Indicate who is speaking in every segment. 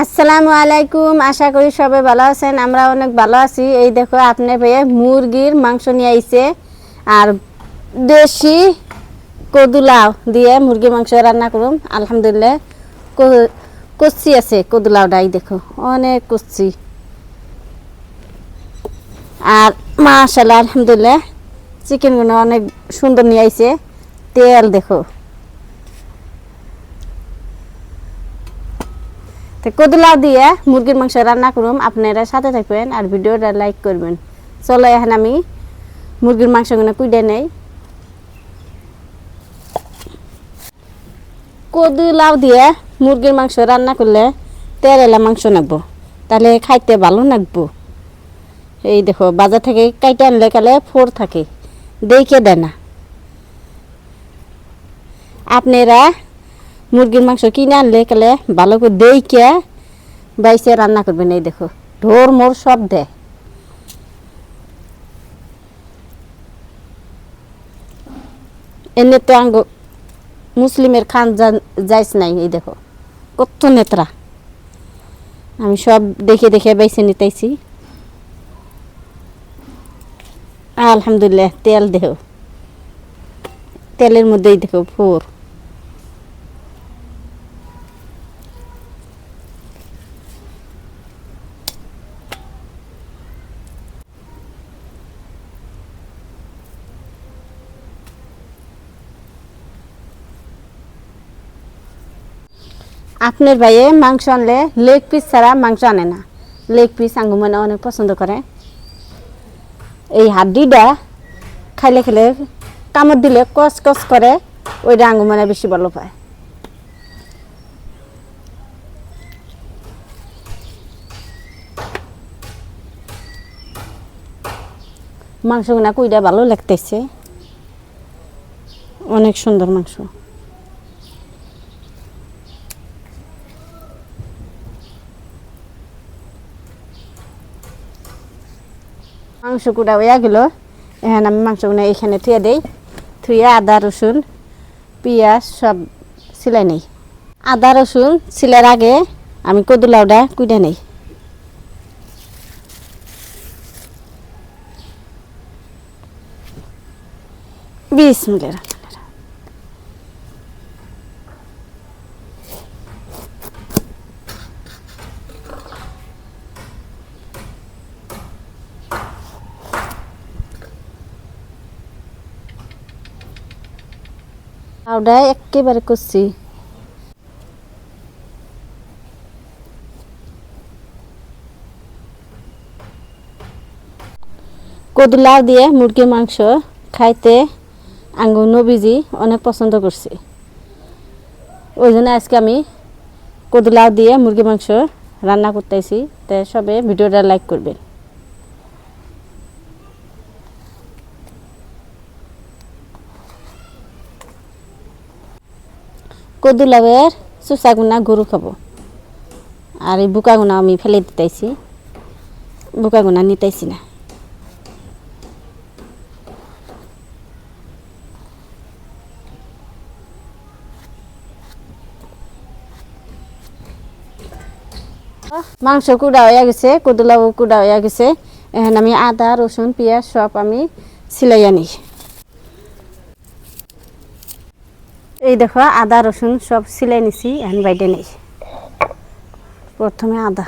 Speaker 1: আসসালামু আলাইকুম, আশা করি সবাই ভালো আছেন। আমরা অনেক ভালো আছি। এই দেখো আপনার ভাইয়া মুরগির মাংস নিয়ে আইছে আর দেশি কদুলাও দিয়ে মুরগির মাংস রান্না করুম। আলহামদুলিল্লাহ কচি আছে কদুলাওটাই দেখো অনেক কচি আর মাশাআল্লাহ আলহামদুলিল্লাহ চিকেনগুলো অনেক সুন্দর নিয়ে আইছে। তেল দেখো, কদুলাও দিয়ে মুরগির মাংস রান্না করুম। আপনারা সাথে থাকবেন আর ভিডিওটা লাইক করবেন। চলো এখন আমি মুরগির মাংসগুলো কুইডে নেই। কদুলাও দিয়ে মুরগির মাংস রান্না করলে তেরেলা মাংস নাকবো, তাহলে খাইতে ভালো নাকবো। এই দেখো বাজার থেকে কাইটে আনলে কালে ফোর থাকে, দেখে দেয় না। আপনারা মুরগির মাংস কিনে আনলে কালে ভালো করে দেখে বাইসে রান্না করবেন। এই দেখো ঢোর মোর সব দেয়। এনে তো আঙ্গ মুসলিমের খান যাইস নাই। এই দেখো কত নেত্রা, আমি সব দেখে দেখে বাইসে নিতেছি। আলহামদুলিল্লাহ তেল দেখো, তেলের মধ্যেই দেখো ফোর। আপনার ভাইয়ে মাংস আনলে লেগ পিস ছাড়া মাংস আনে না। লেগ পিস আঙ্গু মানে অনেক পছন্দ করে। এই হাড্ডিটা খাইলে খেলে কামড় দিলে কস কস করে, ওইটা আঙ্গু মানে বেশি ভালো পায়। মাংসগুলা কুইটা ভালো লাগতেছে, অনেক সুন্দর মাংস। মাংস কুড়া হইয়া গেল, এখন আমি মাংসগুলো এখানে থুয়ে দেই। থুয়ে আদা রসুন পেঁয়াজ সব সিলাই নেই। আদা রসুন সিলার আগে আমি কদুলাওটা কুইডে নেই। বিসমিল্লাহ। লাউটা একেবারে করছি। কদুলাও দিয়ে মুরগির মাংস খাইতে আঙ্গু নবীজি অনেক পছন্দ করছে। ওই জন্য আজকে আমি কদুলাও দিয়ে মুরগির মাংস রান্না করতেছি। তাই সবে ভিডিওটা লাইক করবেন। কদুলাওয়ের চুষাগুনা গরু খাবো, আর এই বুকাগুনা আমি ফেলে দিতেছি। বুকাগুনা নিতেছি না। মাংস কুড়া হয়ে গেছে, কদুলাও কুড়া হয়ে গেছে। এখন আমি আদা রসুন পেঁয়াজ সব আমি সিলাই আনি। এই দেখো আদা রসুন সব সিলাই নিছি, এখন বাইটে নেই। প্রথমে আদা,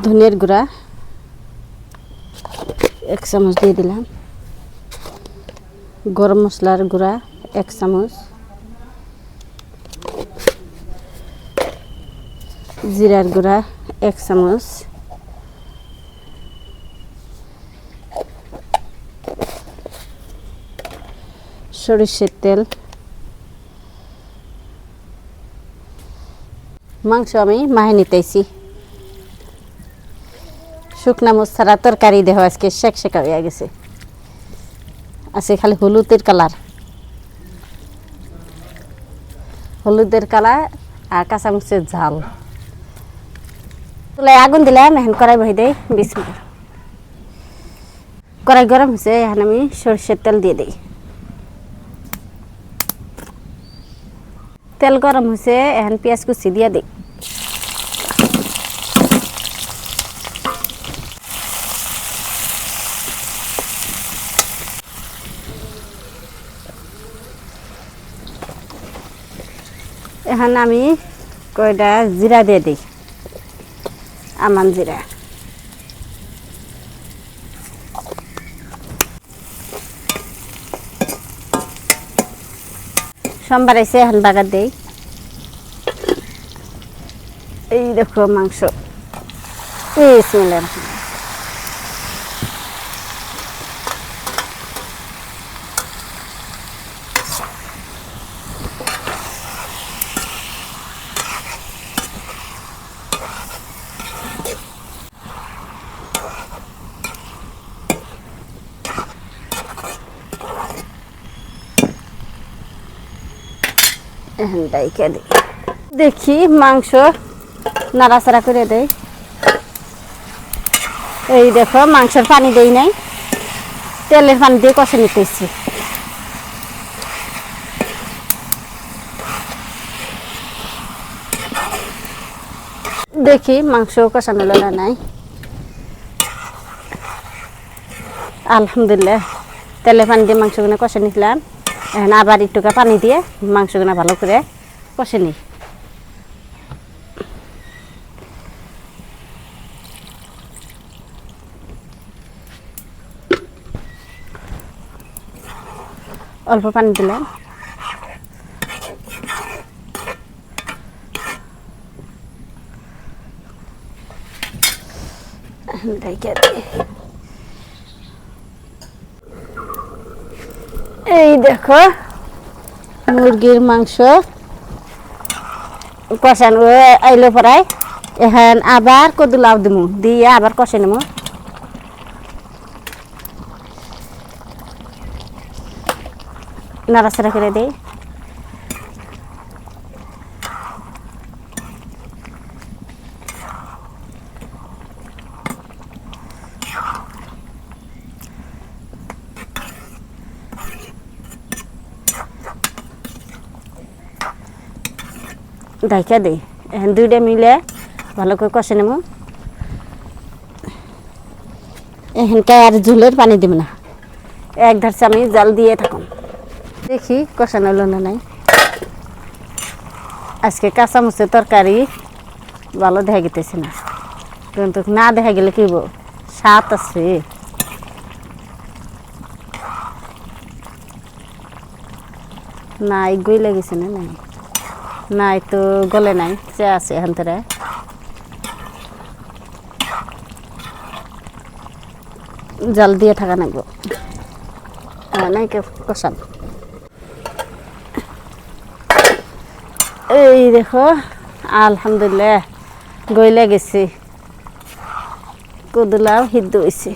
Speaker 1: ধনিয়ার গুঁড়া 1 চামচ দিয়ে দিলাম, গরম মশলার গুঁড়া 1 চামচ, জিরার গুঁড়া 1 চামচ, সরিষার তেল মাংস আমি মাহে নিতেছি শুকনা মরিচ ছাড়া তরকারি দেহ আজকে শেক শেকা হয়ে গেছে আছে খালি হলুদের কালার আর কাঁচামরিচের ঝাল চুলায় আগুন দিলাম এখন কড়াই বহি দেই 20 মিনিট কড়াই গরম হয়েছে এখন আমি সরষের তেল দিয়ে দিই তেল গরম হয়েছে এখন পেঁয়াজ কুচি দিয়ে দিই এখন আমি কয়টা জিরা দিয়ে দিই আমান জিরা সোমবার এসে এখন বাগার দেই এই দেখো মাংস বিসমিল্লাহ দেখি মাংস নাড়াচাড়া করে দেয় এই দেখো মাংসের পানি দেই নাই তেলের পানি দিয়ে কষে নিতেছি দেখি মাংস কষানো না নাই আলহামদুলিল্লাহ তেলের পানি দিয়ে মাংসগুলো কষে নিলাম এখন আবার একটুকা পানি দিয়ে মাংসগুলো ভালো করে কষে নিই অল্প পানি দিলাম এই দেখো মুরগির মাংস কষানো আইলো পরাই এখন আবার কদু লাউ দিমু দিয়ে আবার কষে নেবো নাড়াচাড়া করে দেই ঢাকা দিই এখন দুইটা মিলে ভালো করে কষে নেব এখানকার আর ঝোলের পানি দিব না এক ধার আমি জাল দিয়ে থাকুন দেখি কষানো হলো না নাই আজকে কাঁচামরিচের তরকারি ভালো দেখা গেতেছে না কিন্তু না দেখা গেলে কি স্বাদ আছে নাই গইলে গেছে না নাই নাই তো গলে নাই চে আছে এখান থেকে জাল দিয়ে থাকা নাগবো নাই কষান এই দেখো আলহামদুলিল্লাহ গইলে গেছে কদুলাও সিদ্ধ হয়েছে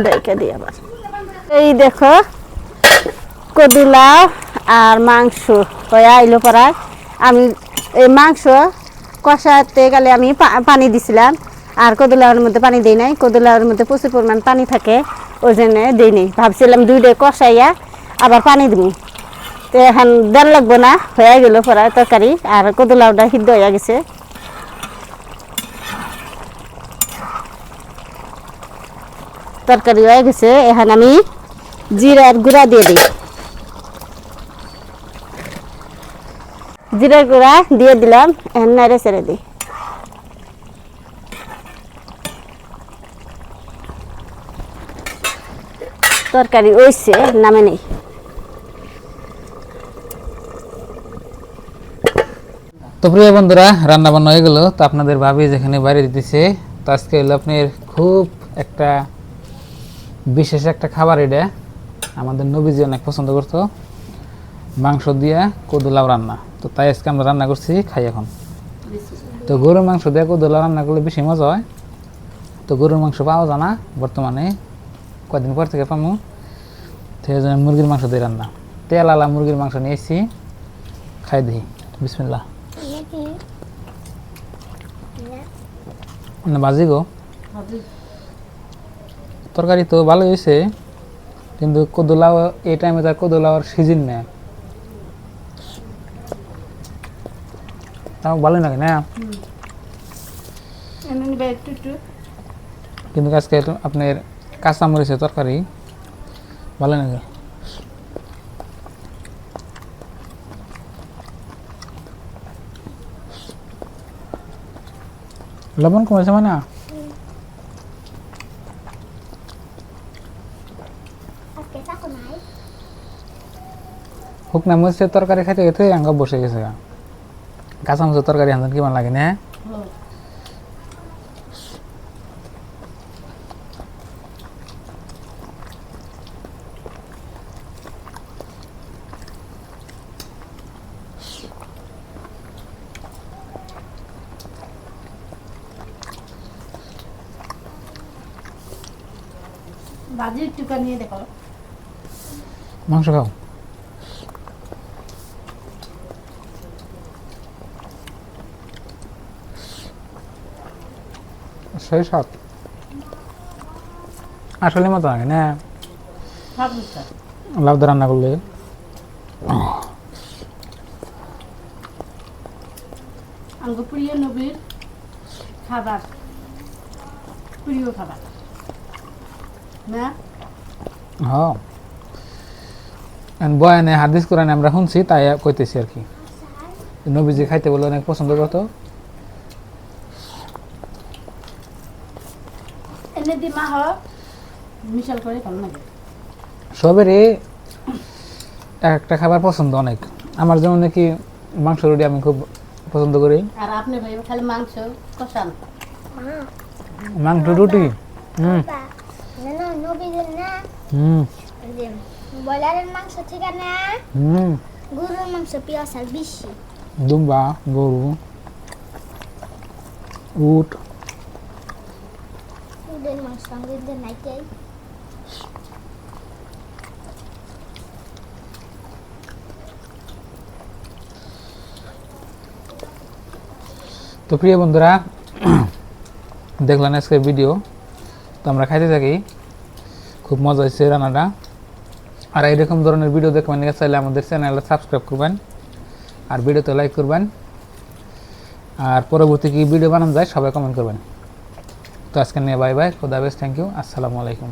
Speaker 1: দেখে দিই আবার এই দেখো কদুলাও আর মাংস হয়ে আইলো পরায় আমি এই মাংস কষাতে গেলে আমি পানি দিছিলাম আর কদুলাওর মধ্যে পানি দিই নাই কদুলাওর মধ্যে প্রচুর পরিমাণ পানি থাকে ওই জন্য দিই নাই ভাবছিলাম দুইটা কষাইয়া আবার পানি দিব তো এখন দেন লাগবো না হয়ে গেল পরায় তরকারি আর কদুলাওটা সিদ্ধ হয়ে গেছে তরকারি হয়ে গেছে এখন আমি জিরার গুঁড়া দিয়ে দিই জিরার গুঁড়া দিয়ে দিলাম, এখন নাড়ে ছেড়ে দিই। তরকারি হইছে, নামে নেই।
Speaker 2: তো প্রিয় বন্ধুরা, রান্না বান্না হয়ে গেল। তো আপনাদের ভাবি যেখানে বাইরে দিতেছে, তো আজকে হলো আপনার খুব একটা বিশেষ একটা খাবার। এটা আমাদের নবীজি অনেক পছন্দ করতো, মাংস দিয়া কদুলাও রান্না। তো তাই আজকে আমরা রান্না করছি, খাই এখন। তো গরুর মাংস দিয়ে কদুলাও রান্না করলে বেশি মজা হয়। তো গরুর মাংস পাওয়া যায় না বর্তমানে, কয়েকদিন পর থেকে পামু। সেই জন্য মুরগির মাংস দিয়ে রান্না, তেল আলা মুরগির মাংস নিয়ে এসেছি, খাই দিই। বিসমিল্লাহ। বাজি গো, তরকারি তো ভালো হয়েছে, কিন্তু কদুলাও এই টাইমে তার কদুলাওয়ার সিজন নেই, তাও ভালো লাগে না। কিন্তু আজকে আপনার কাঁচা মরিচের তরকারি ভালো লাগে। লবণ কমেছে মানে শুকনা মরিচের তরকারি খাইতে খেতে আঙ্গ বসে গেছে। কাঁচা মরিচের তরকারি আনতেন কেমন লাগে না?
Speaker 3: বাজির টুকা নিয়ে দেখো,
Speaker 2: মাংস খাও। সেই স্বাদ আসলে মতো লাগে না লাউ দিয়ে রান্না করলে।
Speaker 3: আঙ্গ প্রিয় নবীর খাবার, প্রিয় খাবার না।
Speaker 2: হ্যাঁ, বয়ানে হাদিস কোরআনে আমরা শুনছি, তাই কইতেছি আর কি। নবীজি খাইতে বলে অনেক পছন্দ করতো।
Speaker 3: এনে দি মা মিশাল করে ভালো লাগে।
Speaker 2: সবেরই একটা খাবার পছন্দ অনেক। আমার যেমন নাকি মাংস রুটি আমি খুব পছন্দ করি।
Speaker 3: আর আপনি ভাই খালি মাংস কষান,
Speaker 2: মাংস রুটি।
Speaker 4: ব্রয়লারের মাংস থেকে না গরুর মাংস পিয়াজ আর বেশি।
Speaker 2: দুম্বা, গরু, উট,
Speaker 4: উটের মাংস আমাদের নাইটাই।
Speaker 2: তো প্রিয় বন্ধুরা, দেখলেন আজকে ভিডিও। তো আমরা খাইতে থাকি, খুব মজা হয়েছে রান্নাটা। আর এইরকম ধরনের ভিডিও দেখবেন চাইলে আমাদের চ্যানেলটা সাবস্ক্রাইব করবেন, আর ভিডিওতে লাইক করবেন, আর পরবর্তী কি ভিডিও বানানো যায় সবাই কমেন্ট করবেন। তো আজকে নিয়ে বাই বাই, খোদা হাফেজ, থ্যাংক ইউ, আসসালামু আলাইকুম।